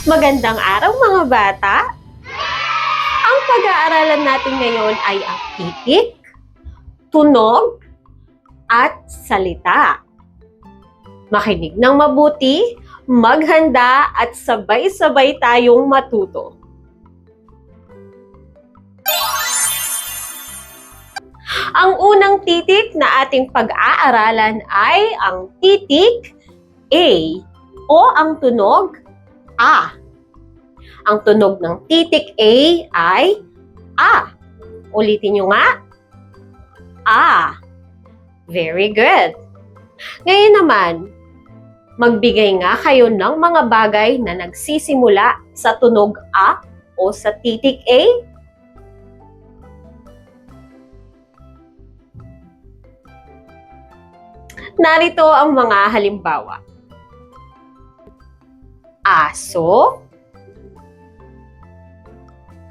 Magandang araw mga bata! Ang pag-aaralan natin ngayon ay ang titik, tunog, at salita. Makinig ng mabuti, maghanda at sabay-sabay tayong matuto. Ang unang titik na ating pag-aaralan ay ang titik A o ang tunog A. Ang tunog ng titik A ay A. Ulitin nyo nga. A. Very good. Ngayon naman, magbigay nga kayo ng mga bagay na nagsisimula sa tunog A o sa titik A. Narito ang mga halimbawa. Aso,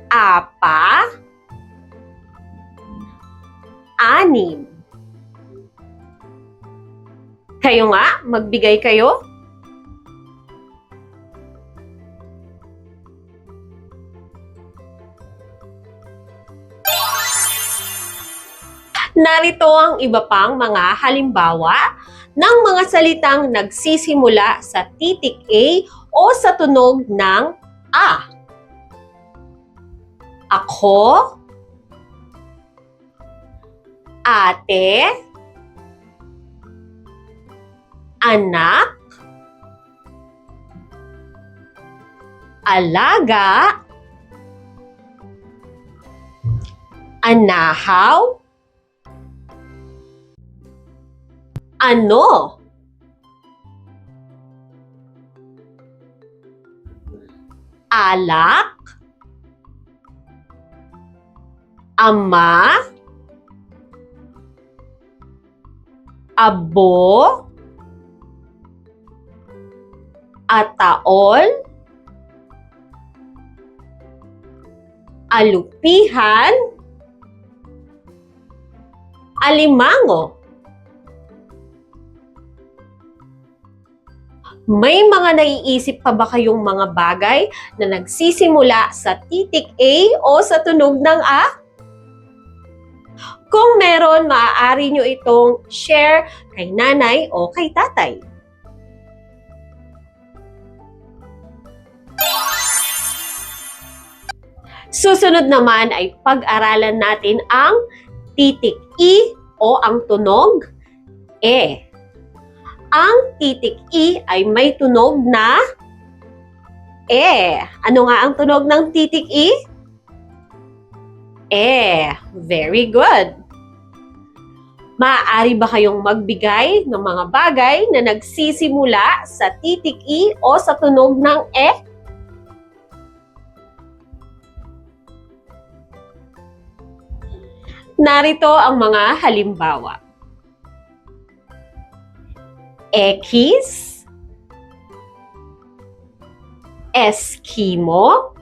apa, anim. Kayo nga, magbigay kayo. Narito ang iba pang mga halimbawa ng mga salitang nagsisimula sa titik A o sa tunog ng A. Ako, ate, anak, alaga, anahaw, ano, alak, ama, abo, ataol, alupihan, alimango. May mga naiisip pa ba kayong mga bagay na nagsisimula sa titik A o sa tunog ng A? Kung meron, maaari nyo itong share kay nanay o kay tatay. Susunod naman ay pag-aralan natin ang titik I o ang tunog E. Ang titik I ay may tunog na E. Ano nga ang tunog ng titik I? E. Very good. Maaari ba kayong magbigay ng mga bagay na nagsisimula sa titik I o sa tunog ng E? Narito ang mga halimbawa. Ekis, eskimo,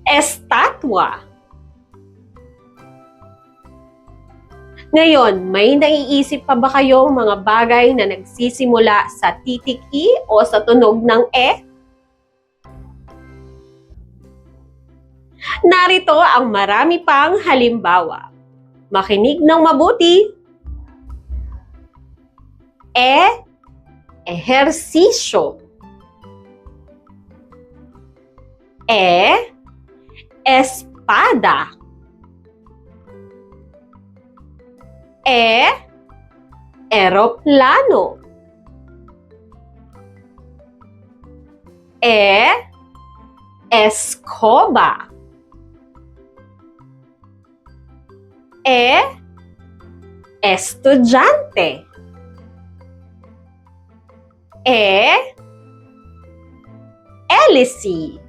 estatwa. Ngayon, may naiisip pa ba kayong mga bagay na nagsisimula sa titik I o sa tunog ng E? Narito ang marami pang halimbawa. Makinig ng mabuti. Ehersisyo. Espada. Eroplano. Escoba. Estudyante. Hélice.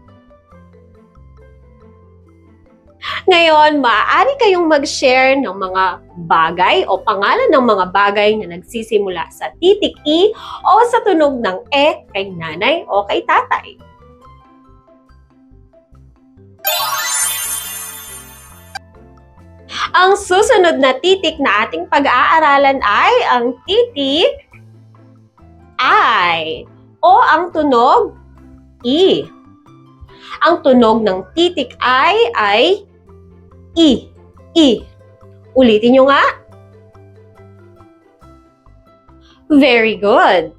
Ngayon, maaari kayong mag-share ng mga bagay o pangalan ng mga bagay na nagsisimula sa titik I o sa tunog ng E kay nanay o kay tatay. Ang susunod na titik na ating pag-aaralan ay ang titik I o ang tunog E. Ang tunog ng titik ay I. I. Ulitin nyo nga. Very good.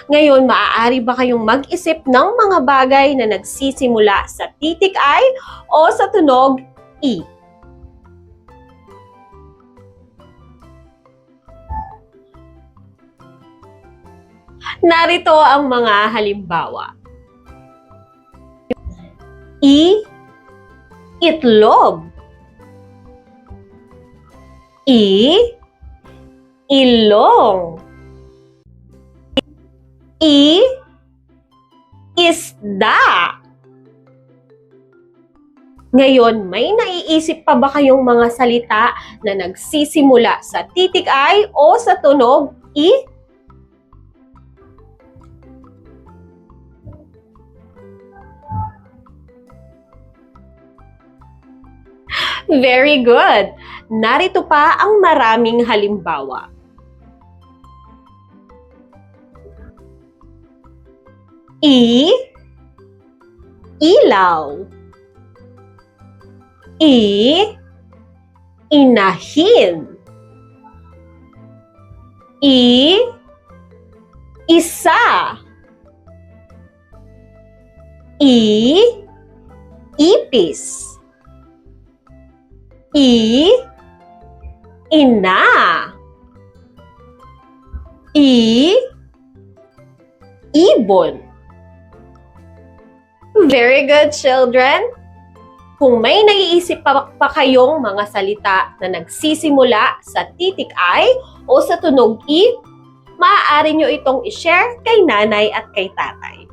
Ngayon, maaari ba kayong mag-isip ng mga bagay na nagsisimula sa titik I o sa tunog I? Narito ang mga halimbawa. I, itlog. I, ilong. I, isda. Ngayon, may naiisip pa ba kayong mga salita na nagsisimula sa titik I o sa tunog I? Very good! Narito pa ang maraming halimbawa. I, ilaw. I, inahin. I, isa. I, ipis. I, ina. I, ibon. Very good, children! Kung may naiisip pa kayong mga salita na nagsisimula sa titik I o sa tunog I, maaari nyo itong i-share kay nanay at kay tatay.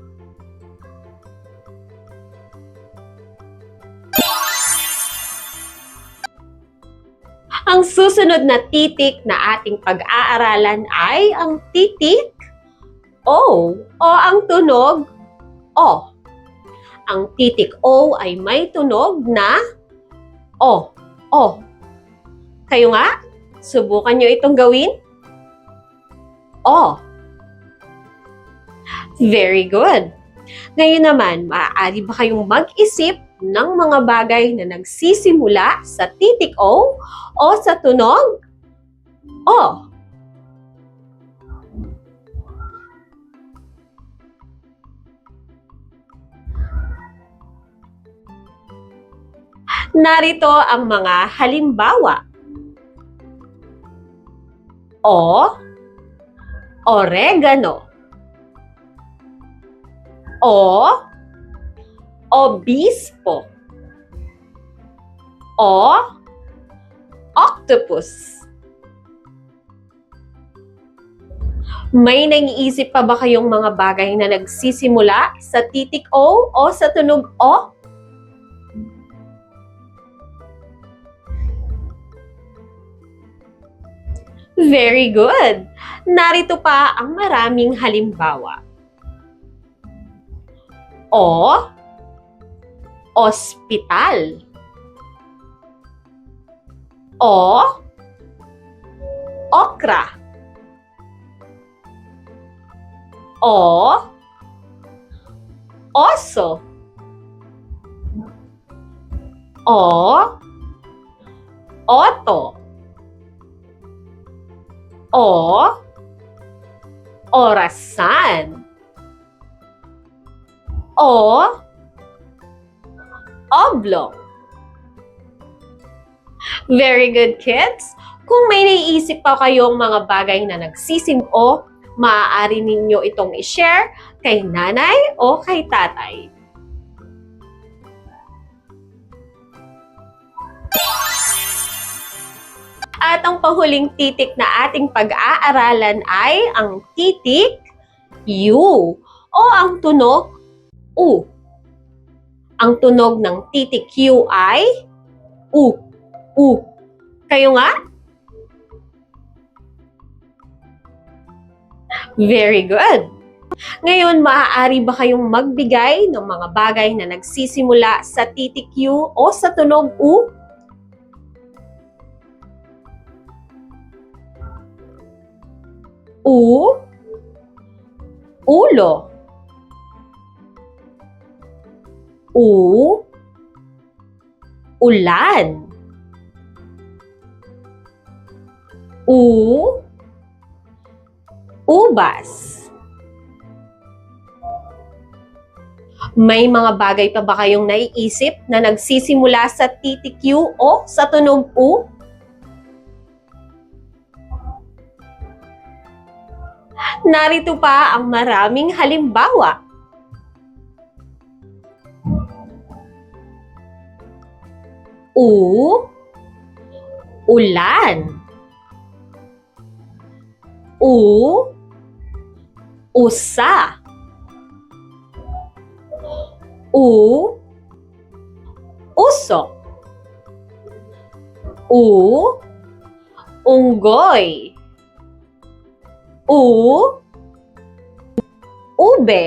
Ang susunod na titik na ating pag-aaralan ay ang titik O o ang tunog O. Ang titik O ay may tunog na O. O. Kayo nga, subukan nyo itong gawin. O. Very good. Ngayon naman, maaari ba kayong mag-isip ng mga bagay na nagsisimula sa titik O o sa tunog O? Narito ang mga halimbawa. O, oregano. O, obispo. O, octopus. May naiisip pa ba kayong mga bagay na nagsisimula sa titik O o sa tunog O? Very good! Narito pa ang maraming halimbawa. O, ospital. O, okra. O, oso. O, oto. O, orasan. O, oblong. Very good, kids! Kung may naiisip pa kayong mga bagay na nagsisim-O, maaari ninyo itong i-share kay nanay o kay tatay. At ang panghuling titik na ating pag-aaralan ay ang titik U o ang tunog U. Ang tunog ng titik U ay U. U. Kayo nga? Very good! Ngayon, maaari ba kayong magbigay ng mga bagay na nagsisimula sa titik U o sa tunog U? U, ulo. Ulan. Ubas. May mga bagay pa ba kayong naiisip na nagsisimula sa titik U o sa tunog U? Narito pa ang maraming halimbawa. Ulan. Usa. Usok. Unggoy. Ube.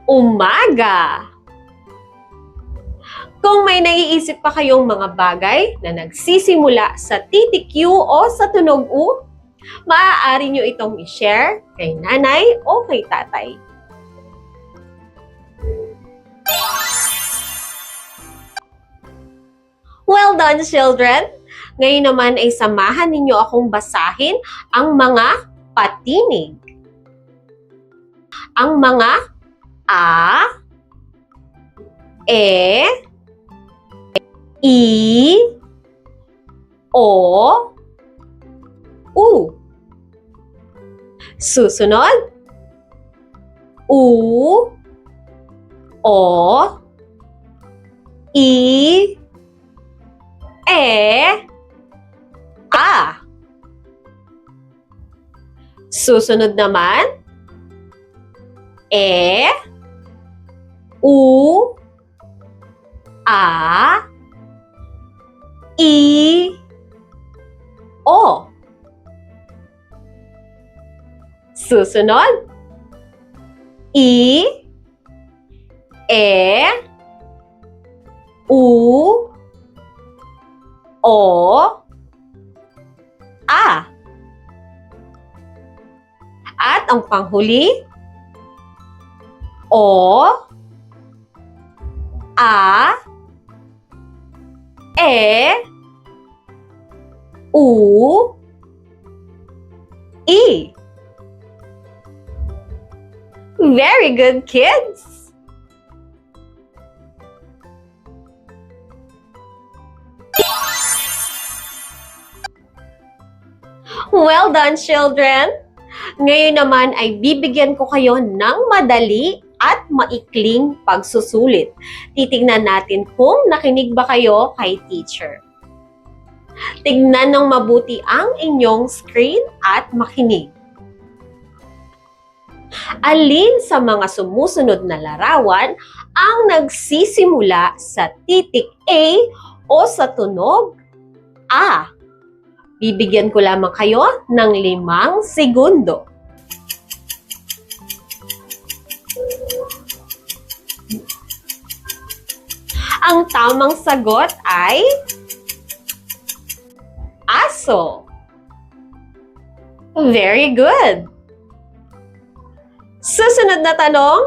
Umaga. Kung may naiisip pa kayong mga bagay na nagsisimula sa titik U o sa tunog U, maaari nyo itong i-share kay nanay o kay tatay. Well done, children! Ngayon naman ay samahan ninyo akong basahin ang mga patinig. Ang mga A, E, I, O, U. Susunod, U, O, I, E, A. Susunod naman, E, U, A, I, O. Susunod, I, E, U, O, A. At ang panghuli, O, A, E, U, I. Very good, kids! Well done, children! Ngayon naman ay bibigyan ko kayo ng madali at maikling pagsusulit. Titingnan natin kung nakinig ba kayo kay teacher. Tignan ng mabuti ang inyong screen at makinig. Alin sa mga sumusunod na larawan ang nagsisimula sa titik A o sa tunog A? Bibigyan ko lamang kayo ng 5 segundo. Ang tamang sagot ay aso. Very good. Susunod na tanong,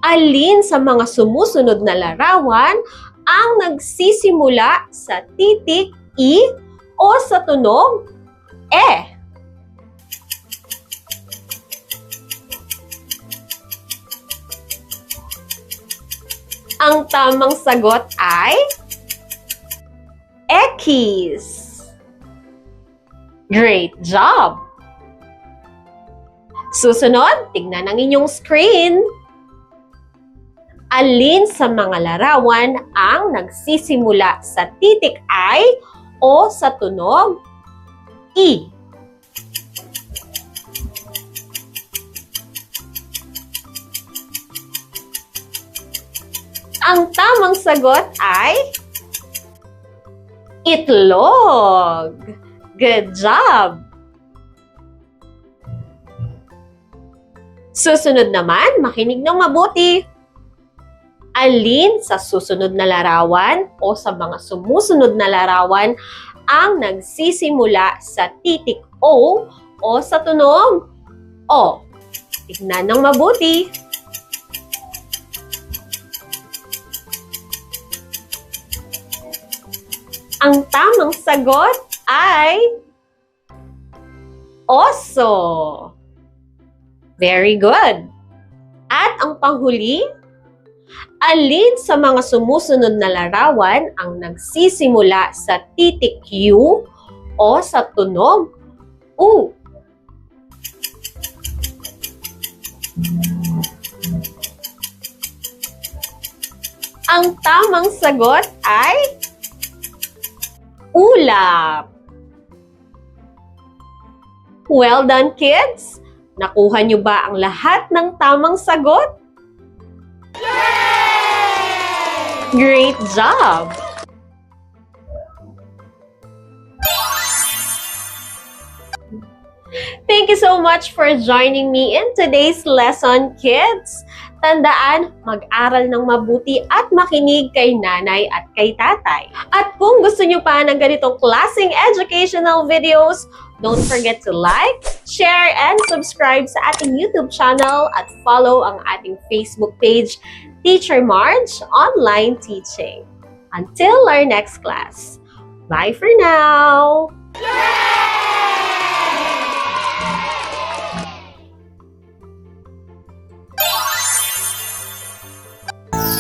alin sa mga sumusunod na larawan ang nagsisimula sa titik I o sa tunog E? Ang tamang sagot ay Ekis. Great job! Susunod, tignan ang inyong screen. Alin sa mga larawan ang nagsisimula sa titik I o sa tunog I? Ang tamang sagot ay itlog. Good job! Susunod naman, makinig ng mabuti. Alin sa susunod na larawan o sa mga sumusunod na larawan ang nagsisimula sa titik O o sa tunog O? Tignan ng mabuti. Ang tamang sagot ay oso. Very good. At ang panghuli, alin sa mga sumusunod na larawan ang nagsisimula sa titik U o sa tunog U? Ang tamang sagot ay ulap. Well done, kids! Nakuha niyo ba ang lahat ng tamang sagot? Great job! Thank you so much for joining me in today's lesson, kids. Tandaan, mag-aral ng mabuti at makinig kay nanay at kay tatay. At kung gusto nyo pa ng ganitong klaseng educational videos, don't forget to like, share, and subscribe sa ating YouTube channel at follow ang ating Facebook page, Teacher Marge Online Teaching. Until our next class. Bye for now!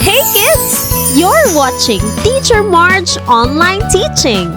Hey kids! You're watching Teacher Marge Online Teaching.